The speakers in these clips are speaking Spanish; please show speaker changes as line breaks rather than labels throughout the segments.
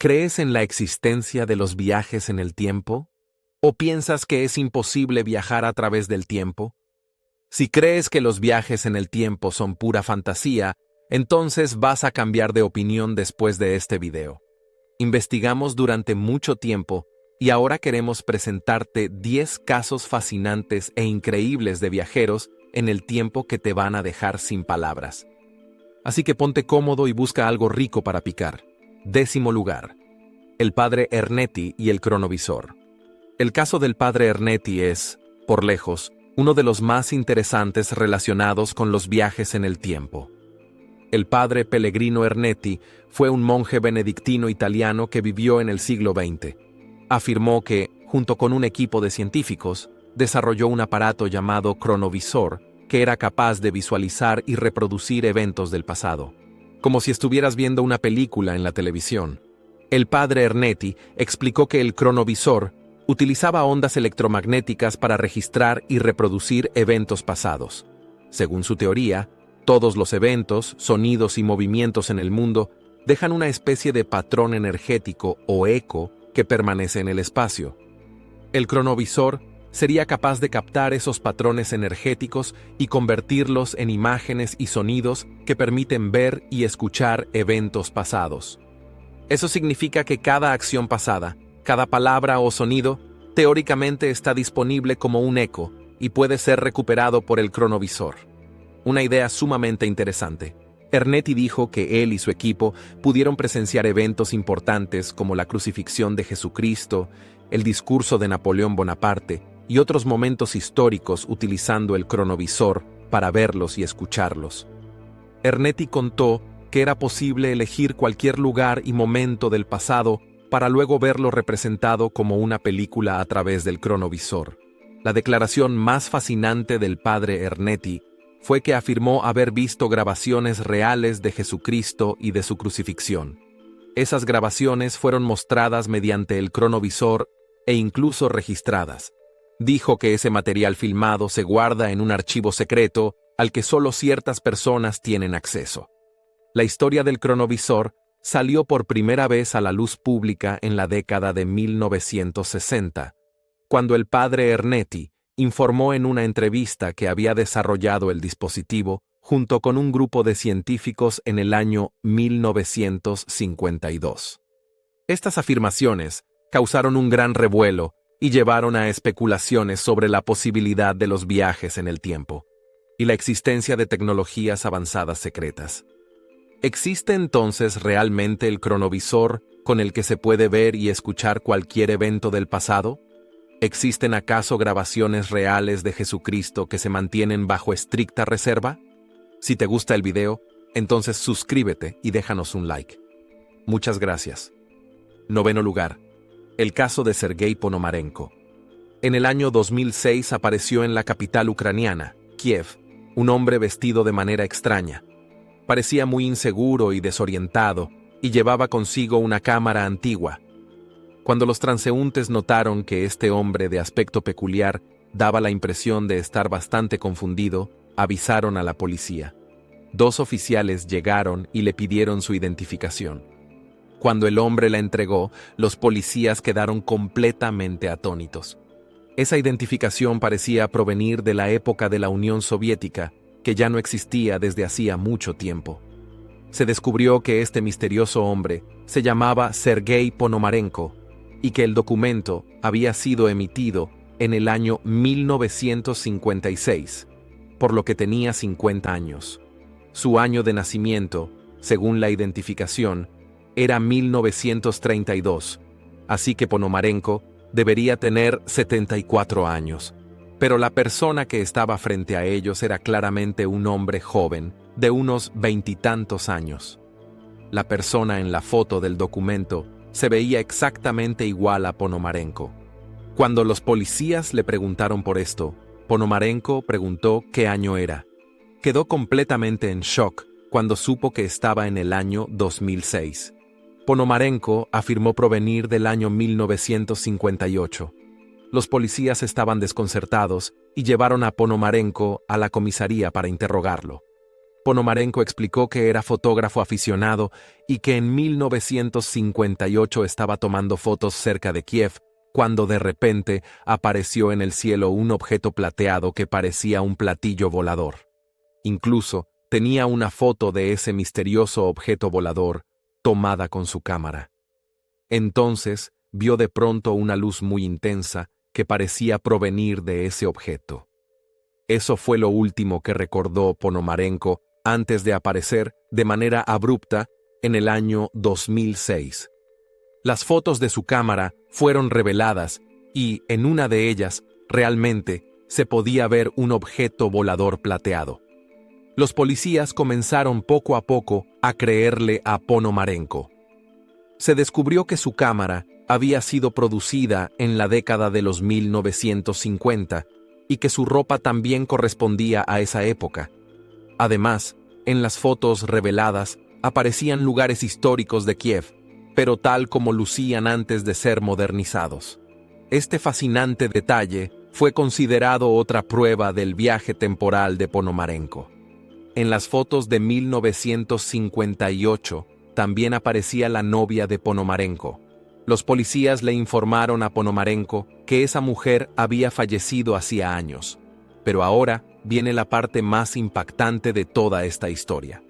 ¿Crees en la existencia de los viajes en el tiempo? ¿O piensas que es imposible viajar a través del tiempo? Si crees que los viajes en el tiempo son pura fantasía, entonces vas a cambiar de opinión después de este video. Investigamos durante mucho tiempo y ahora queremos presentarte 10 casos fascinantes e increíbles de viajeros en el tiempo que te van a dejar sin palabras. Así que ponte cómodo y busca algo rico para picar. 10º lugar. El padre Ernetti y el cronovisor. El caso del padre Ernetti es, por lejos, uno de los más interesantes relacionados con los viajes en el tiempo. El padre Pellegrino Ernetti fue un monje benedictino italiano que vivió en el siglo XX. Afirmó que, junto con un equipo de científicos, desarrolló un aparato llamado cronovisor que era capaz de visualizar y reproducir eventos del pasado, como si estuvieras viendo una película en la televisión. El padre Ernetti explicó que el cronovisor utilizaba ondas electromagnéticas para registrar y reproducir eventos pasados. Según su teoría, todos los eventos, sonidos y movimientos en el mundo dejan una especie de patrón energético o eco que permanece en el espacio. El cronovisor sería capaz de captar esos patrones energéticos y convertirlos en imágenes y sonidos que permiten ver y escuchar eventos pasados. Eso significa que cada acción pasada, cada palabra o sonido, teóricamente está disponible como un eco y puede ser recuperado por el cronovisor. Una idea sumamente interesante. Ernetti dijo que él y su equipo pudieron presenciar eventos importantes como la crucifixión de Jesucristo, el discurso de Napoleón Bonaparte y otros momentos históricos utilizando el cronovisor para verlos y escucharlos. Ernetti contó que era posible elegir cualquier lugar y momento del pasado para luego verlo representado como una película a través del cronovisor. La declaración más fascinante del padre Ernetti fue que afirmó haber visto grabaciones reales de Jesucristo y de su crucifixión. Esas grabaciones fueron mostradas mediante el cronovisor e incluso registradas. Dijo que ese material filmado se guarda en un archivo secreto al que solo ciertas personas tienen acceso. La historia del cronovisor salió por primera vez a la luz pública en la década de 1960, cuando el padre Ernetti informó en una entrevista que había desarrollado el dispositivo junto con un grupo de científicos en el año 1952. Estas afirmaciones causaron un gran revuelo y llevaron a especulaciones sobre la posibilidad de los viajes en el tiempo y la existencia de tecnologías avanzadas secretas. ¿Existe entonces realmente el cronovisor con el que se puede ver y escuchar cualquier evento del pasado? ¿Existen acaso grabaciones reales de Jesucristo que se mantienen bajo estricta reserva? Si te gusta el video, entonces suscríbete y déjanos un like. Muchas gracias. 9º lugar. El caso de Sergei Ponomarenko. En el año 2006 apareció en la capital ucraniana, Kiev, un hombre vestido de manera extraña. Parecía muy inseguro y desorientado, y llevaba consigo una cámara antigua. Cuando los transeúntes notaron que este hombre de aspecto peculiar daba la impresión de estar bastante confundido, avisaron a la policía. 2 oficiales llegaron y le pidieron su identificación. Cuando el hombre la entregó, los policías quedaron completamente atónitos. Esa identificación parecía provenir de la época de la Unión Soviética, que ya no existía desde hacía mucho tiempo. Se descubrió que este misterioso hombre se llamaba Sergei Ponomarenko y que el documento había sido emitido en el año 1956, por lo que tenía 50 años. Su año de nacimiento, según la identificación, era 1932, así que Ponomarenko debería tener 74 años. Pero la persona que estaba frente a ellos era claramente un hombre joven, de unos 20 y tantos años. La persona en la foto del documento se veía exactamente igual a Ponomarenko. Cuando los policías le preguntaron por esto, Ponomarenko preguntó qué año era. Quedó completamente en shock cuando supo que estaba en el año 2006. Ponomarenko afirmó provenir del año 1958. Los policías estaban desconcertados y llevaron a Ponomarenko a la comisaría para interrogarlo. Ponomarenko explicó que era fotógrafo aficionado y que en 1958 estaba tomando fotos cerca de Kiev, cuando de repente apareció en el cielo un objeto plateado que parecía un platillo volador. Incluso tenía una foto de ese misterioso objeto volador tomada con su cámara. Entonces vio de pronto una luz muy intensa que parecía provenir de ese objeto. Eso fue lo último que recordó Ponomarenko antes de aparecer de manera abrupta en el año 2006. Las fotos de su cámara fueron reveladas y, en una de ellas, realmente se podía ver un objeto volador plateado. Los policías comenzaron poco a poco a creerle a Ponomarenko. Se descubrió que su cámara había sido producida en la década de los 1950 y que su ropa también correspondía a esa época. Además, en las fotos reveladas aparecían lugares históricos de Kiev, pero tal como lucían antes de ser modernizados. Este fascinante detalle fue considerado otra prueba del viaje temporal de Ponomarenko. En las fotos de 1958 también aparecía la novia de Ponomarenko. Los policías le informaron a Ponomarenko que esa mujer había fallecido hacía años. Pero ahora viene la parte más impactante de toda esta historia.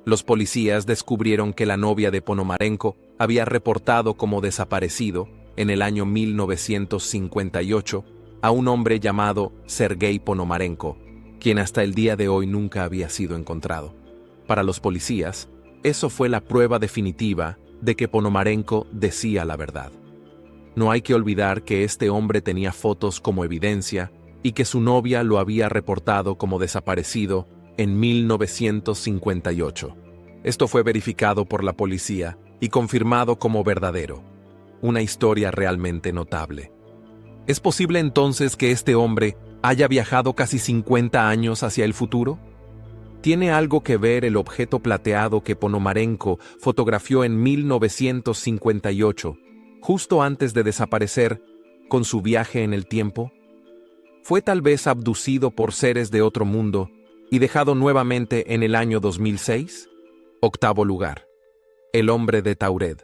Los policías descubrieron que la novia de Ponomarenko había reportado como desaparecido, en el año 1958, a un hombre llamado Sergei Ponomarenko, quien hasta el día de hoy nunca había sido encontrado. Para los policías, eso fue la prueba definitiva de que Ponomarenko decía la verdad. No hay que olvidar que este hombre tenía fotos como evidencia y que su novia lo había reportado como desaparecido en 1958. Esto fue verificado por la policía y confirmado como verdadero. Una historia realmente notable. ¿Es posible entonces que este hombre haya viajado casi 50 años hacia el futuro? ¿Tiene algo que ver el objeto plateado que Ponomarenko fotografió en 1958, justo antes de desaparecer, con su viaje en el tiempo? ¿Fue tal vez abducido por seres de otro mundo y dejado nuevamente en el año 2006? Octavo lugar. El hombre de Taured.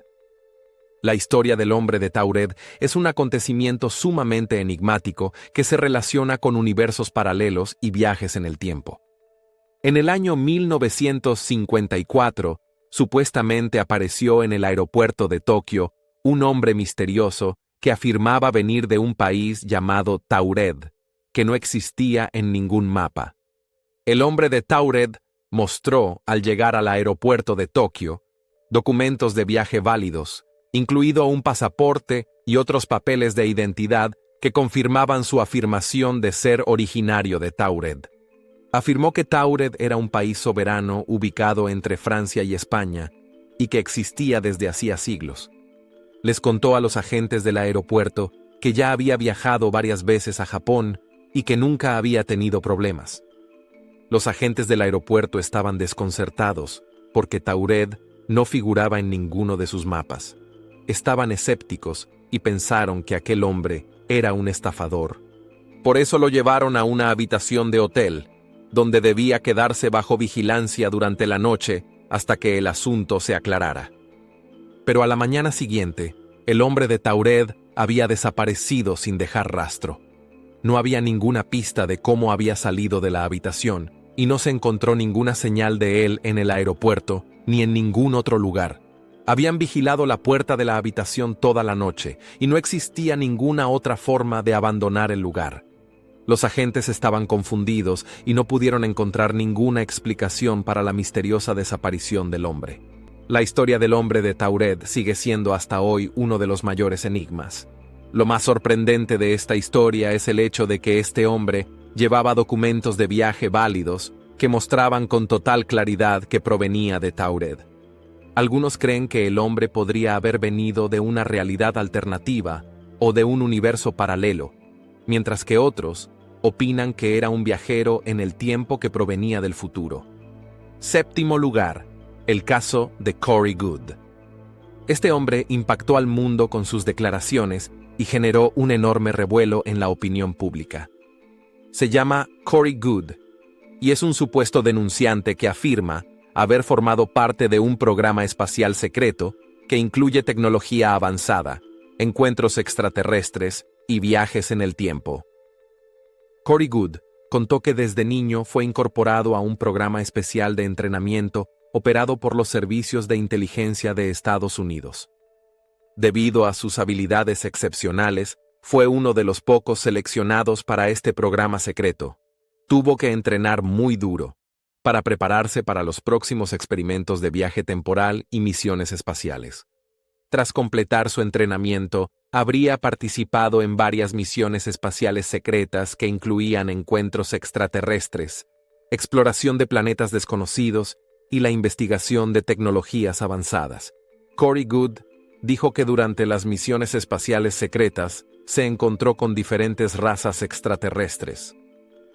La historia del hombre de Taured es un acontecimiento sumamente enigmático que se relaciona con universos paralelos y viajes en el tiempo. En el año 1954, supuestamente apareció en el aeropuerto de Tokio un hombre misterioso que afirmaba venir de un país llamado Taured, que no existía en ningún mapa. El hombre de Taured mostró, al llegar al aeropuerto de Tokio, documentos de viaje válidos, incluido un pasaporte y otros papeles de identidad que confirmaban su afirmación de ser originario de Taured. Afirmó que Taured era un país soberano ubicado entre Francia y España y que existía desde hacía siglos. Les contó a los agentes del aeropuerto que ya había viajado varias veces a Japón y que nunca había tenido problemas. Los agentes del aeropuerto estaban desconcertados porque Taured no figuraba en ninguno de sus mapas. Estaban escépticos y pensaron que aquel hombre era un estafador. Por eso lo llevaron a una habitación de hotel, donde debía quedarse bajo vigilancia durante la noche hasta que el asunto se aclarara. Pero a la mañana siguiente, el hombre de Taured había desaparecido sin dejar rastro. No había ninguna pista de cómo había salido de la habitación y no se encontró ninguna señal de él en el aeropuerto ni en ningún otro lugar. Habían vigilado la puerta de la habitación toda la noche y no existía ninguna otra forma de abandonar el lugar. Los agentes estaban confundidos y no pudieron encontrar ninguna explicación para la misteriosa desaparición del hombre. La historia del hombre de Taured sigue siendo hasta hoy uno de los mayores enigmas. Lo más sorprendente de esta historia es el hecho de que este hombre llevaba documentos de viaje válidos que mostraban con total claridad que provenía de Taured. Algunos creen que el hombre podría haber venido de una realidad alternativa o de un universo paralelo, mientras que otros opinan que era un viajero en el tiempo que provenía del futuro. Séptimo lugar, el caso de Corey Goode. Este hombre impactó al mundo con sus declaraciones y generó un enorme revuelo en la opinión pública. Se llama Corey Goode y es un supuesto denunciante que afirma haber formado parte de un programa espacial secreto que incluye tecnología avanzada, encuentros extraterrestres y viajes en el tiempo. Corey Goode contó que desde niño fue incorporado a un programa especial de entrenamiento operado por los servicios de inteligencia de Estados Unidos. Debido a sus habilidades excepcionales, fue uno de los pocos seleccionados para este programa secreto. Tuvo que entrenar muy duro para prepararse para los próximos experimentos de viaje temporal y misiones espaciales. Tras completar su entrenamiento, habría participado en varias misiones espaciales secretas que incluían encuentros extraterrestres, exploración de planetas desconocidos y la investigación de tecnologías avanzadas. Corey Goode dijo que durante las misiones espaciales secretas se encontró con diferentes razas extraterrestres.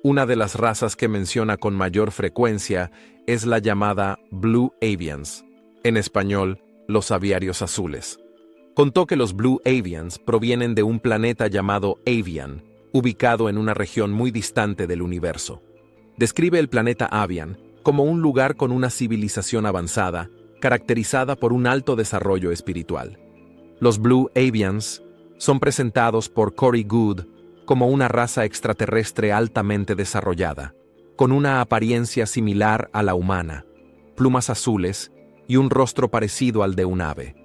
Una de las razas que menciona con mayor frecuencia es la llamada Blue Avians, en español, los aviarios azules. Contó que los Blue Avians provienen de un planeta llamado Avian, ubicado en una región muy distante del universo. Describe el planeta Avian como un lugar con una civilización avanzada, caracterizada por un alto desarrollo espiritual. Los Blue Avians son presentados por Corey Goode como una raza extraterrestre altamente desarrollada, con una apariencia similar a la humana, plumas azules y un rostro parecido al de un ave.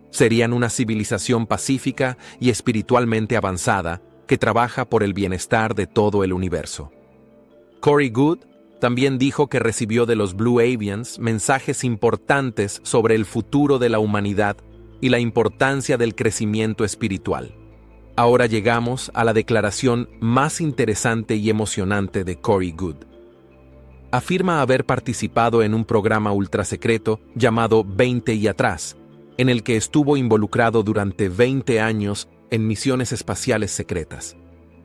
Serían una civilización pacífica y espiritualmente avanzada que trabaja por el bienestar de todo el universo. Corey Goode también dijo que recibió de los Blue Avians mensajes importantes sobre el futuro de la humanidad y la importancia del crecimiento espiritual. Ahora llegamos a la declaración más interesante y emocionante de Corey Goode. Afirma haber participado en un programa ultrasecreto llamado 20 y atrás, en el que estuvo involucrado durante 20 años en misiones espaciales secretas.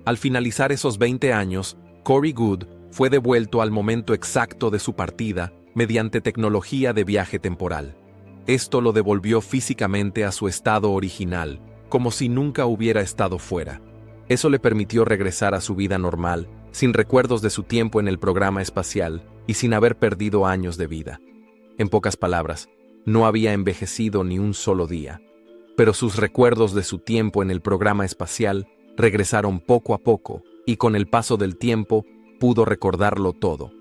Al finalizar esos 20 años, Corey Goode fue devuelto al momento exacto de su partida mediante tecnología de viaje temporal. Esto lo devolvió físicamente a su estado original, como si nunca hubiera estado fuera. Eso le permitió regresar a su vida normal, sin recuerdos de su tiempo en el programa espacial y sin haber perdido años de vida. En pocas palabras, no había envejecido ni un solo día, pero sus recuerdos de su tiempo en el programa espacial regresaron poco a poco y con el paso del tiempo pudo recordarlo todo.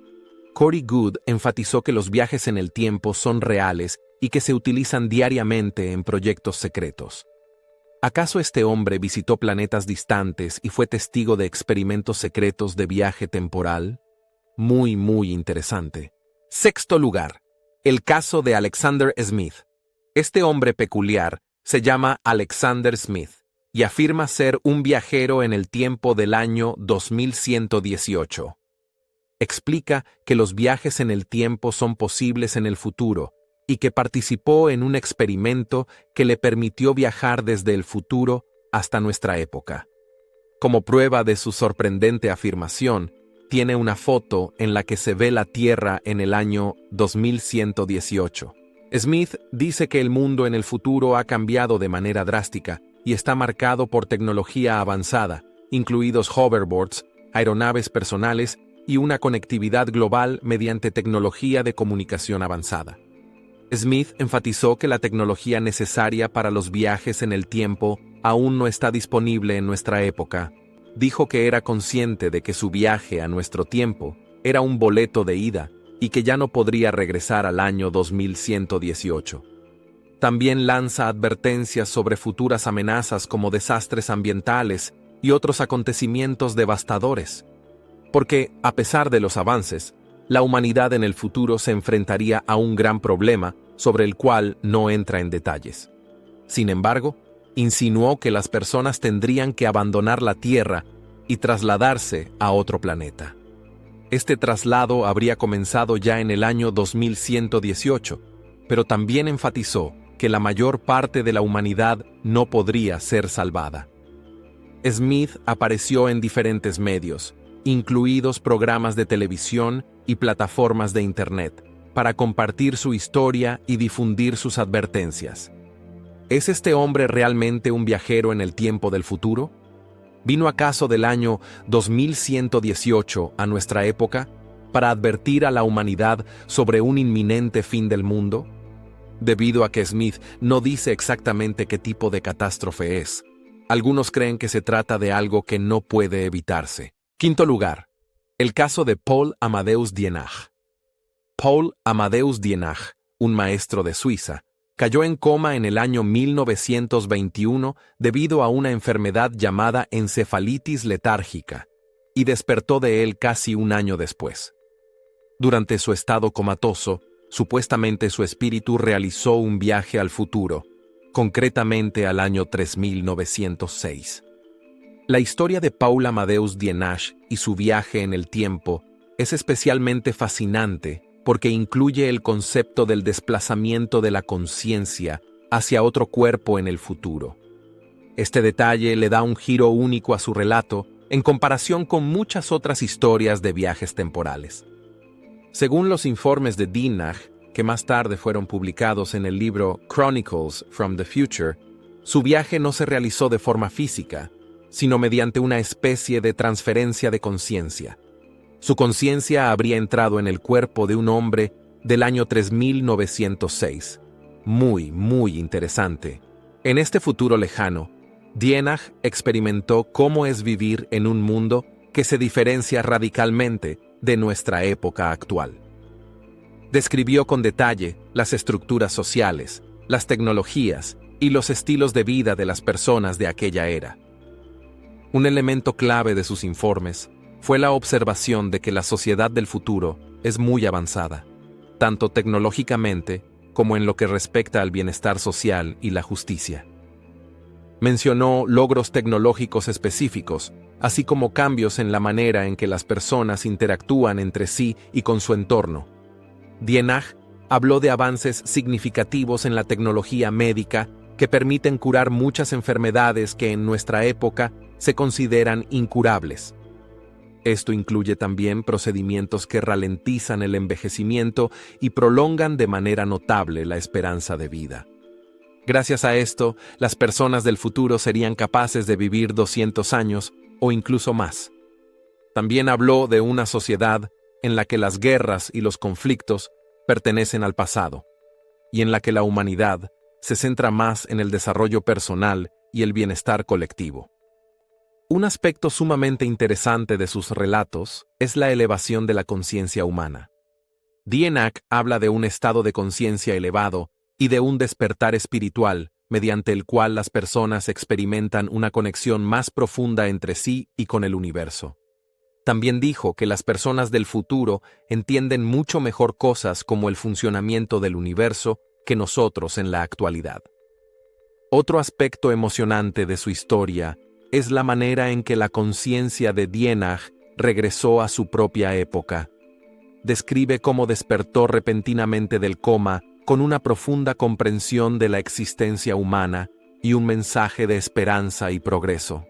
Corey Goode enfatizó que los viajes en el tiempo son reales y que se utilizan diariamente en proyectos secretos. ¿Acaso este hombre visitó planetas distantes y fue testigo de experimentos secretos de viaje temporal? Muy interesante. Sexto lugar. El caso de Alexander Smith. Este hombre peculiar se llama Alexander Smith y afirma ser un viajero en el tiempo del año 2118. Explica que los viajes en el tiempo son posibles en el futuro y que participó en un experimento que le permitió viajar desde el futuro hasta nuestra época. Como prueba de su sorprendente afirmación, tiene una foto en la que se ve la Tierra en el año 2118. Smith dice que el mundo en el futuro ha cambiado de manera drástica y está marcado por tecnología avanzada, incluidos hoverboards, aeronaves personales y una conectividad global mediante tecnología de comunicación avanzada. Smith enfatizó que la tecnología necesaria para los viajes en el tiempo aún no está disponible en nuestra época. Dijo que era consciente de que su viaje a nuestro tiempo era un boleto de ida y que ya no podría regresar al año 2118. También lanza advertencias sobre futuras amenazas como desastres ambientales y otros acontecimientos devastadores. Porque, a pesar de los avances, la humanidad en el futuro se enfrentaría a un gran problema sobre el cual no entra en detalles. Sin embargo, insinuó que las personas tendrían que abandonar la Tierra y trasladarse a otro planeta. Este traslado habría comenzado ya en el año 2118, pero también enfatizó que la mayor parte de la humanidad no podría ser salvada. Smith apareció en diferentes medios, incluidos programas de televisión y plataformas de Internet, para compartir su historia y difundir sus advertencias. ¿Es este hombre realmente un viajero en el tiempo del futuro? ¿Vino acaso del año 2118 a nuestra época? para advertir a la humanidad sobre un inminente fin del mundo? Debido a que Smith no dice exactamente qué tipo de catástrofe es, algunos creen que se trata de algo que no puede evitarse. Quinto lugar, el caso de Paul Amadeus Dienach. Paul Amadeus Dienach, un maestro de Suiza, cayó en coma en el año 1921 debido a una enfermedad llamada encefalitis letárgica, y despertó de él casi un año después. Durante su estado comatoso, supuestamente su espíritu realizó un viaje al futuro, concretamente al año 3906. La historia de Paul Amadeus Dienach y su viaje en el tiempo es especialmente fascinante porque incluye el concepto del desplazamiento de la conciencia hacia otro cuerpo en el futuro. Este detalle le da un giro único a su relato en comparación con muchas otras historias de viajes temporales. Según los informes de Dienach, que más tarde fueron publicados en el libro Chronicles from the Future, su viaje no se realizó de forma física, sino mediante una especie de transferencia de conciencia. Su conciencia habría entrado en el cuerpo de un hombre del año 3906. Muy interesante. En este futuro lejano, Dienach experimentó cómo es vivir en un mundo que se diferencia radicalmente de nuestra época actual. Describió con detalle las estructuras sociales, las tecnologías y los estilos de vida de las personas de aquella era. Un elemento clave de sus informes fue la observación de que la sociedad del futuro es muy avanzada, tanto tecnológicamente como en lo que respecta al bienestar social y la justicia. Mencionó logros tecnológicos específicos, así como cambios en la manera en que las personas interactúan entre sí y con su entorno. Dienach habló de avances significativos en la tecnología médica que permiten curar muchas enfermedades que en nuestra época se consideran incurables. Esto incluye también procedimientos que ralentizan el envejecimiento y prolongan de manera notable la esperanza de vida. Gracias a esto, las personas del futuro serían capaces de vivir 200 años o incluso más. También habló de una sociedad en la que las guerras y los conflictos pertenecen al pasado, y en la que la humanidad se centra más en el desarrollo personal y el bienestar colectivo. Un aspecto sumamente interesante de sus relatos es la elevación de la conciencia humana. Dienach habla de un estado de conciencia elevado y de un despertar espiritual mediante el cual las personas experimentan una conexión más profunda entre sí y con el universo. También dijo que las personas del futuro entienden mucho mejor cosas como el funcionamiento del universo que nosotros en la actualidad. Otro aspecto emocionante de su historia es la manera en que la conciencia de Dienach regresó a su propia época. Describe cómo despertó repentinamente del coma con una profunda comprensión de la existencia humana y un mensaje de esperanza y progreso.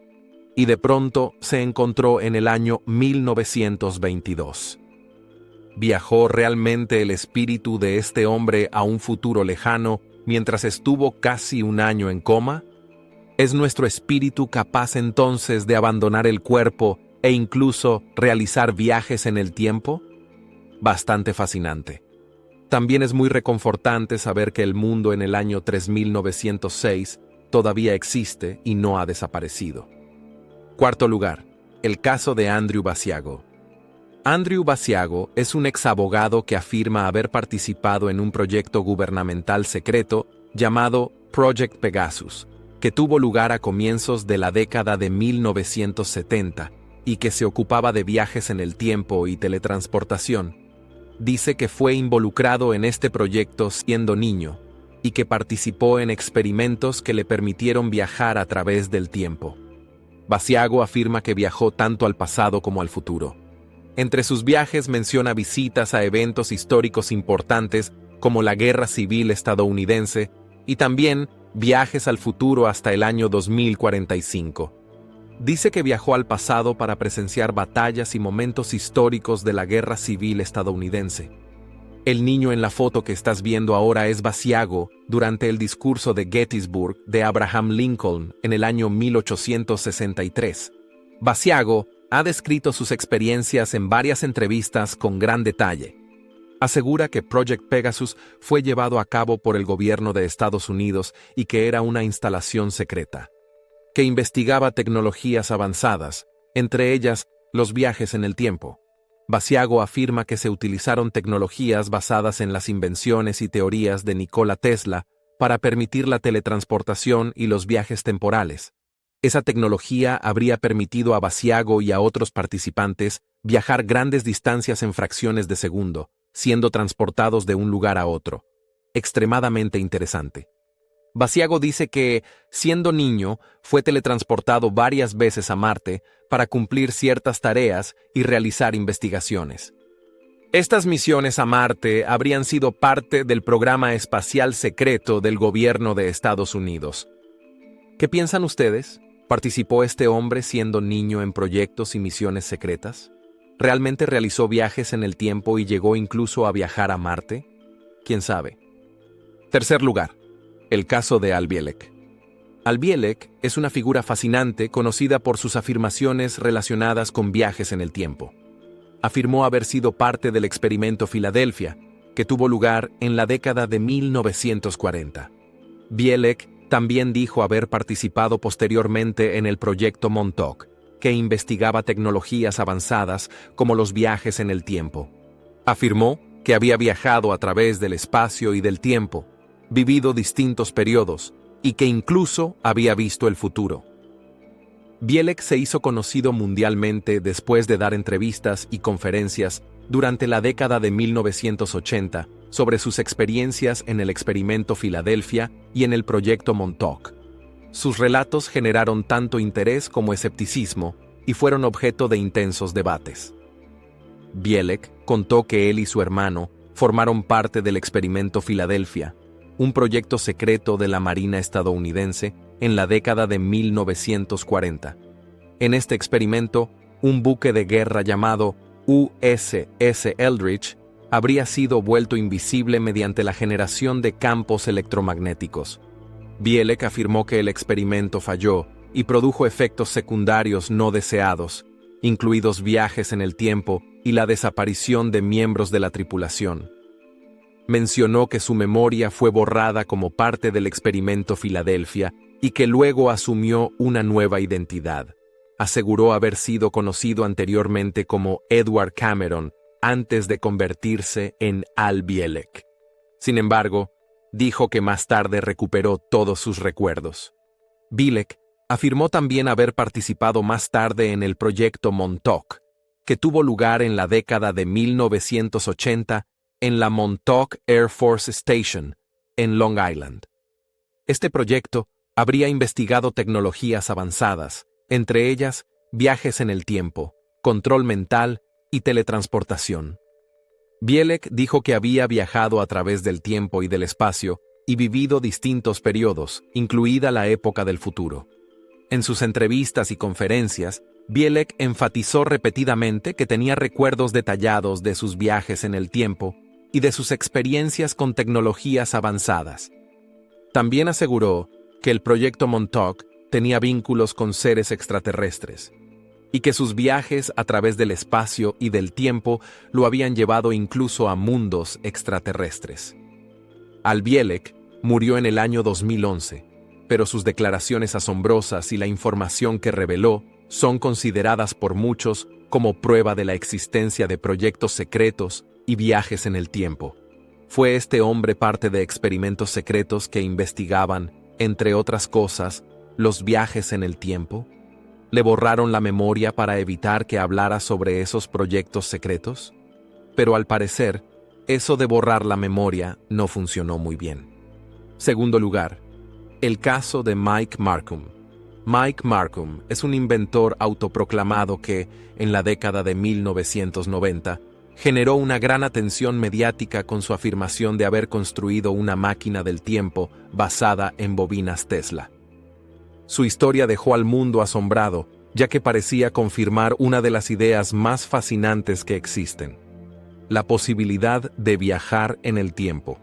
Y de pronto se encontró en el año 1922. ¿Viajó realmente el espíritu de este hombre a un futuro lejano mientras estuvo casi un año en coma? ¿Es nuestro espíritu capaz entonces de abandonar el cuerpo e incluso realizar viajes en el tiempo? Bastante fascinante. También es muy reconfortante saber que el mundo en el año 3906 todavía existe y no ha desaparecido. Cuarto lugar, el caso de Andrew Basiago. Andrew Basiago es un exabogado que afirma haber participado en un proyecto gubernamental secreto llamado Project Pegasus, que tuvo lugar a comienzos de la década de 1970 y que se ocupaba de viajes en el tiempo y teletransportación. Dice que fue involucrado en este proyecto siendo niño y que participó en experimentos que le permitieron viajar a través del tiempo. Basiago afirma que viajó tanto al pasado como al futuro. Entre sus viajes menciona visitas a eventos históricos importantes como la Guerra Civil estadounidense y también viajes al futuro hasta el año 2045. Dice que viajó al pasado para presenciar batallas y momentos históricos de la Guerra Civil estadounidense. El niño en la foto que estás viendo ahora es Basiago durante el discurso de Gettysburg de Abraham Lincoln en el año 1863. Basiago Ha descrito sus experiencias en varias entrevistas con gran detalle. Asegura que Project Pegasus fue llevado a cabo por el gobierno de Estados Unidos y que era una instalación secreta, que investigaba tecnologías avanzadas, entre ellas los viajes en el tiempo. Basiago afirma que se utilizaron tecnologías basadas en las invenciones y teorías de Nikola Tesla para permitir la teletransportación y los viajes temporales. Esa tecnología habría permitido a Basiago y a otros participantes viajar grandes distancias en fracciones de segundo, siendo transportados de un lugar a otro. Extremadamente interesante. Basiago dice que, siendo niño, fue teletransportado varias veces a Marte para cumplir ciertas tareas y realizar investigaciones. Estas misiones a Marte habrían sido parte del programa espacial secreto del gobierno de Estados Unidos. ¿Qué piensan ustedes? ¿Participó este hombre siendo niño en proyectos y misiones secretas? ¿Realmente realizó viajes en el tiempo y llegó incluso a viajar a Marte? ¿Quién sabe? Tercer lugar. El caso de Albielek. Albielek es una figura fascinante conocida por sus afirmaciones relacionadas con viajes en el tiempo. Afirmó haber sido parte del experimento Filadelfia, que tuvo lugar en la década de 1940. Bielek también dijo haber participado posteriormente en el proyecto Montauk, que investigaba tecnologías avanzadas como los viajes en el tiempo. Afirmó que había viajado a través del espacio y del tiempo, vivido distintos periodos y que incluso había visto el futuro. Bielek se hizo conocido mundialmente después de dar entrevistas y conferencias durante la década de 1980 sobre sus experiencias en el experimento Filadelfia y en el proyecto Montauk. Sus relatos generaron tanto interés como escepticismo y fueron objeto de intensos debates. Bielek contó que él y su hermano formaron parte del experimento Filadelfia, un proyecto secreto de la Marina estadounidense en la década de 1940. En este experimento, un buque de guerra llamado USS Eldridge habría sido vuelto invisible mediante la generación de campos electromagnéticos. Bielek afirmó que el experimento falló y produjo efectos secundarios no deseados, incluidos viajes en el tiempo y la desaparición de miembros de la tripulación. Mencionó que su memoria fue borrada como parte del experimento Filadelfia y que luego asumió una nueva identidad. Aseguró haber sido conocido anteriormente como Edward Cameron antes de convertirse en Al Bielek. Sin embargo, dijo que más tarde recuperó todos sus recuerdos. Bielek afirmó también haber participado más tarde en el proyecto Montauk, que tuvo lugar en la década de 1980 en la Montauk Air Force Station, en Long Island. Este proyecto habría investigado tecnologías avanzadas, entre ellas viajes en el tiempo, control mental y teletransportación. Bielek dijo que había viajado a través del tiempo y del espacio y vivido distintos periodos, incluida la época del futuro. En sus entrevistas y conferencias, Bielek enfatizó repetidamente que tenía recuerdos detallados de sus viajes en el tiempo y de sus experiencias con tecnologías avanzadas. También aseguró que el proyecto Montauk tenía vínculos con seres extraterrestres y que sus viajes a través del espacio y del tiempo lo habían llevado incluso a mundos extraterrestres. Al Bielek murió en el año 2011, pero sus declaraciones asombrosas y la información que reveló son consideradas por muchos como prueba de la existencia de proyectos secretos y viajes en el tiempo. ¿Fue este hombre parte de experimentos secretos que investigaban, entre otras cosas, los viajes en el tiempo? ¿Le borraron la memoria para evitar que hablara sobre esos proyectos secretos? Pero al parecer, eso de borrar la memoria no funcionó muy bien. Segundo lugar, el caso de Mike Markham. Mike Markham es un inventor autoproclamado que, en la década de 1990, generó una gran atención mediática con su afirmación de haber construido una máquina del tiempo basada en bobinas Tesla. Su historia dejó al mundo asombrado, ya que parecía confirmar una de las ideas más fascinantes que existen: la posibilidad de viajar en el tiempo.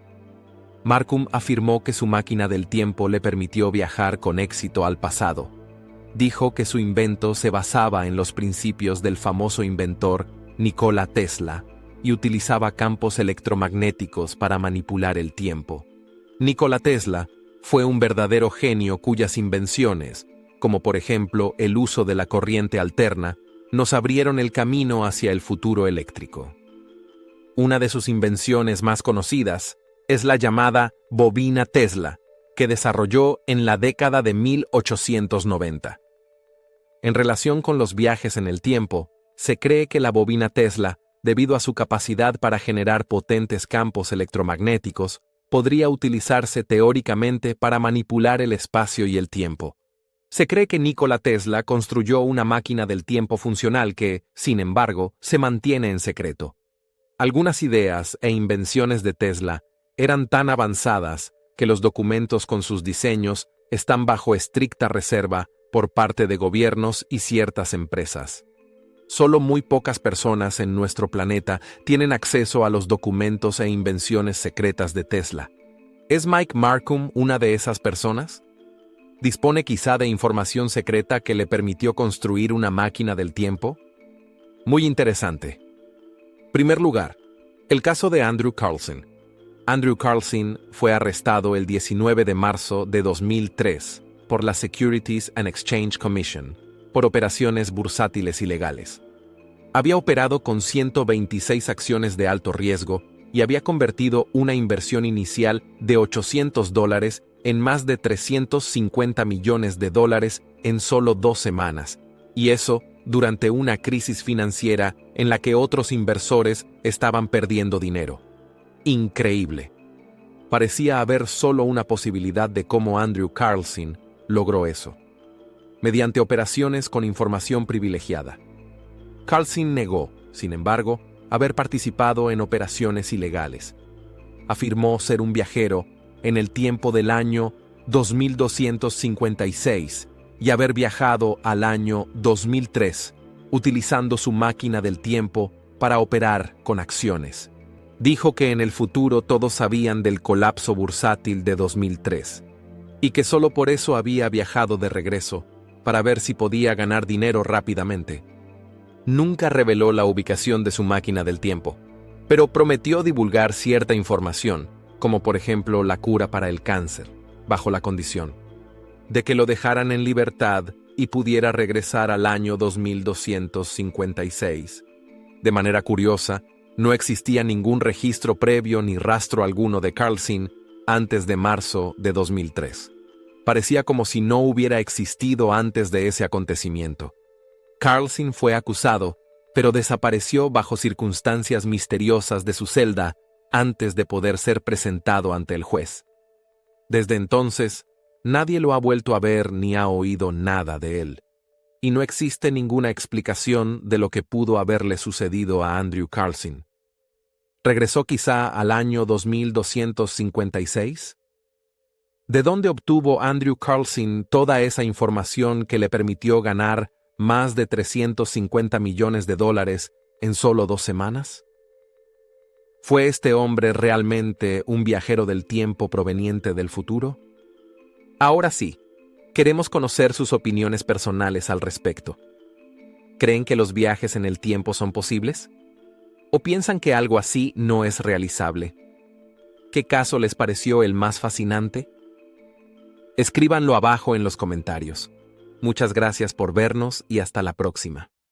Markham afirmó que su máquina del tiempo le permitió viajar con éxito al pasado. dijo que su invento se basaba en los principios del famoso inventor Nikola Tesla y utilizaba campos electromagnéticos para manipular el tiempo. Nikola Tesla fue un verdadero genio cuyas invenciones, como por ejemplo el uso de la corriente alterna, nos abrieron el camino hacia el futuro eléctrico. Una de sus invenciones más conocidas es la llamada bobina Tesla, que desarrolló en la década de 1890. En relación con los viajes en el tiempo, se cree que la bobina Tesla, debido a su capacidad para generar potentes campos electromagnéticos, podría utilizarse teóricamente para manipular el espacio y el tiempo. Se cree que Nikola Tesla construyó una máquina del tiempo funcional que, sin embargo, se mantiene en secreto. Algunas ideas e invenciones de Tesla eran tan avanzadas que los documentos con sus diseños están bajo estricta reserva por parte de gobiernos y ciertas empresas. Solo muy pocas personas en nuestro planeta tienen acceso a los documentos e invenciones secretas de Tesla. ¿Es Mike Markham una de esas personas? ¿Dispone quizá de información secreta que le permitió construir una máquina del tiempo? Muy interesante. Primer lugar, el caso de Andrew Carlson. Andrew Carlson fue arrestado el 19 de marzo de 2003 por la Securities and Exchange Commission por operaciones bursátiles ilegales. Había operado con 126 acciones de alto riesgo y había convertido una inversión inicial de $800 en más de $350 millones en solo 2 semanas, y eso durante una crisis financiera en la que otros inversores estaban perdiendo dinero. Increíble. Parecía haber solo una posibilidad de cómo Andrew Carlson logró eso: mediante operaciones con información privilegiada. Carlson negó, sin embargo, haber participado en operaciones ilegales. Afirmó ser un viajero en el tiempo del año 2256 y haber viajado al año 2003, utilizando su máquina del tiempo para operar con acciones. Dijo que en el futuro todos sabían del colapso bursátil de 2003 y que solo por eso había viajado de regreso, para ver si podía ganar dinero rápidamente. Nunca reveló la ubicación de su máquina del tiempo, pero prometió divulgar cierta información, como por ejemplo la cura para el cáncer, bajo la condición de que lo dejaran en libertad y pudiera regresar al año 2256. De manera curiosa, no existía ningún registro previo ni rastro alguno de Carlson antes de marzo de 2003. Parecía como si no hubiera existido antes de ese acontecimiento. Carlson fue acusado, pero desapareció bajo circunstancias misteriosas de su celda antes de poder ser presentado ante el juez. Desde entonces, nadie lo ha vuelto a ver ni ha oído nada de él, y no existe ninguna explicación de lo que pudo haberle sucedido a Andrew Carlson. ¿Regresó quizá al año 2256? ¿De dónde obtuvo Andrew Carlson toda esa información que le permitió ganar más de $350 millones en solo 2 semanas? ¿Fue este hombre realmente un viajero del tiempo proveniente del futuro? Ahora sí, queremos conocer sus opiniones personales al respecto. ¿Creen que los viajes en el tiempo son posibles? ¿O piensan que algo así no es realizable? ¿Qué caso les pareció el más fascinante? Escríbanlo abajo en los comentarios. Muchas gracias por vernos y hasta la próxima.